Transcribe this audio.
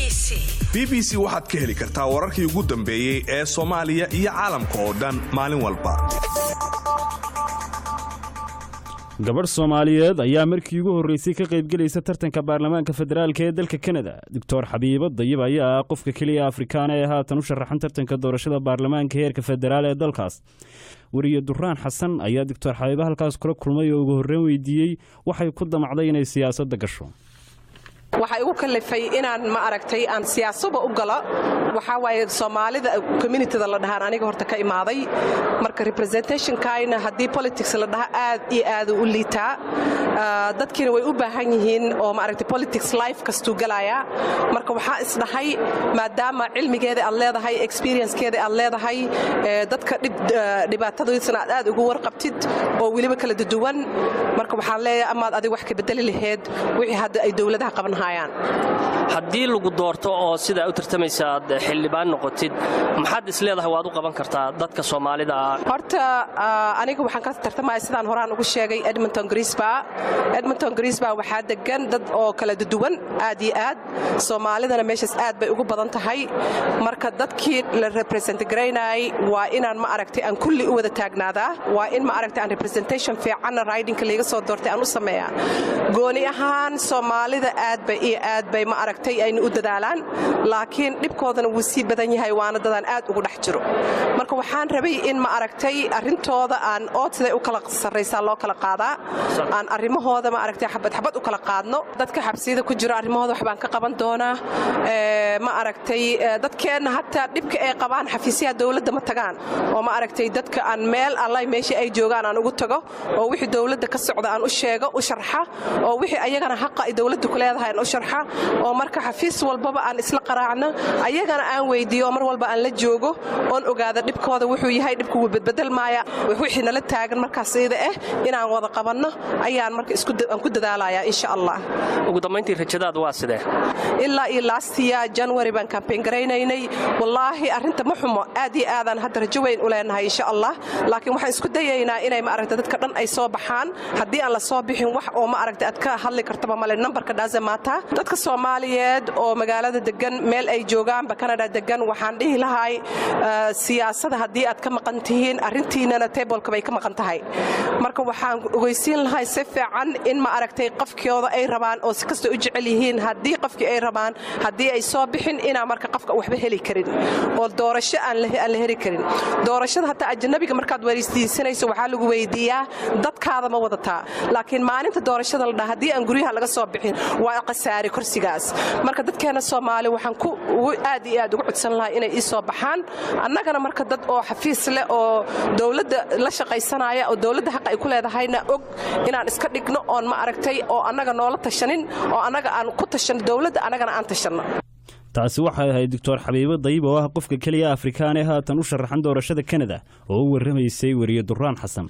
BBC waxaad ka heli kartaa wararkii ugu dambeeyay ee Soomaaliya iyo caalamka oo dhan maalin walba. gabadh Soomaaliyeed ayaa markii ugu horeysay ka qayb galaysa tartanka baarlamaanka federaalka ee dalka Canada. Dr. Xabiibo Dayib ayaa qofka kaliya Afrikaan ee haatan u sharaxan tartanka doorashada baarlamaanka heerka federaal ee dalkaas. wariye Durraan Xasan ayaa Dr. Xabiibo halkaas kula kulmay oo ugu horreyn weydiiyay waxay ku damacday inay siyaasadda gasho. waxay ugu kalifay inaan ma aragtay aan siyaasada u galo waxa way Soomaalida community-da la dhahaan aniga horta ka imaaday marka representation kaayna hadii politics la dhaha aad iyo aad u liitaa dadkina way u baahan yihiin oo ma aragtay politics life kastu galaya marka waxa isdhahay maadaama cilmigeeda aad leedahay experience-keeda aad leedahay dadka dhibaatadooda aad ugu warqabtid oo waliba kala duwan marka waxa leeyahay amaad adiga wax ka bedeli lahayd wixii hadda ay dawladaha qaban haddii lagu doorto oo sida u tartamaysaad xildhibaan noqotid maxaad isleedahay waad u qaban kartaa dadka Soomaalida horta aniga waxaan ka tartamay sidaan horaan ugu sheegay Edmonton Grisba waxa degan dad oo kala duwan aad iyo aad Soomaalidana meeshaas aad bay ugu badan tahay marka dadkii la represent gareynay waa inaan ma aragtay aan kulli u wada taagnaadaa waa in ma aragtay aan representation fiican riding-ka laga soo doortay aan u sameeyaa gooni ahaan Soomaalida aad bay ma aragtay ay u dadaalaan laakiin dibkoodana wuu si badan yahay waana dadaan aad ugu dhex jiro marka waxaan rabay in ma aragtay arintooda aan oodsiday u kala sareysaa loo kala qaadaa aan arimahooda ma aragtay xabad u kala qaadno dadka xabsiyada ku jira arimahooda wax baan ka qaban doonaa ma aragtay dadkeena hatta dibka ay qabaan xafiisyada dawladda ma tagaan oo ma aragtay dadka aan meel Allah meeshii ay joogaan aan ugu tago oo wixii dawladda ka socda aan u sheego u sharxa oo wixii ayagana xaq ay dawladdu ku leedahay oo sharxa oo marka xafiis walbaba aan isla qaraacno ayagana aan weydiyo mar walba aan la joogo oo ogaada dibkooda wuxuu yahay dibku bedel maaya wixii nala taagan markaas iyada inaan wada qabanno ayaan marka isku ku dadaalayaa insha Allah ugu dambeyntii rajadaadu waa sidee ilaa last year January baan campaign gareynaynay wallahi arinta ma xumo aad iyo aadan hadda rajo weyn u leenahay insha Allah laakiin waxaan isku dayaynaa inay ma aragtay dadka dhan ay soo baxaan hadii aan la soo bixin wax oo ma aragtay aad ka hadli kartaba male numberka daazamaata dadka Soomaaliyeed oo magaalada degan meel ay joogaan ba Canada degan waxaan dhihi lahay siyaasadda hadii aad ka maqan tihiin arintiina table-ka bay ka maqan tahay marka waxaan ogeysiin lahay si fiican in ma aragtay qofkooda ay rabaan oo si kasta u jecel yihiin hadii qofkii ay rabaan hadii ay soo bixin ina marka qofka waxba heli karin oo doorasho aan la heli karin doorashada hatta ajnabiga markaad wariistiisanayso waxa lagu weydiiyaa dadkaada ma wadataa laakiin maalinta doorashada la dhaha hadii aan guriyaha laga soo bixin waa qasaari kursigaas marka dadkeena Soomaali waxaan ku aad iyo aad ugu codsan lahaa inay soo baxaan annagana marka dad oo xafiis leh oo dawladda la shaqaysanaya oo dawladda xaq ay ku leedahayna og inaan iska dhigno oo ma aragtay oo annaga noola tashanin oo annaga aan ku tashan dawladda annagana aan tashanno taasi waxay ahayd Dr. Xabiibo Dayib oo ah qofka kaliya Afrikaan ee haatan u sharaxan doorashada Canada oo u warramaysay wariye Durraan Xasan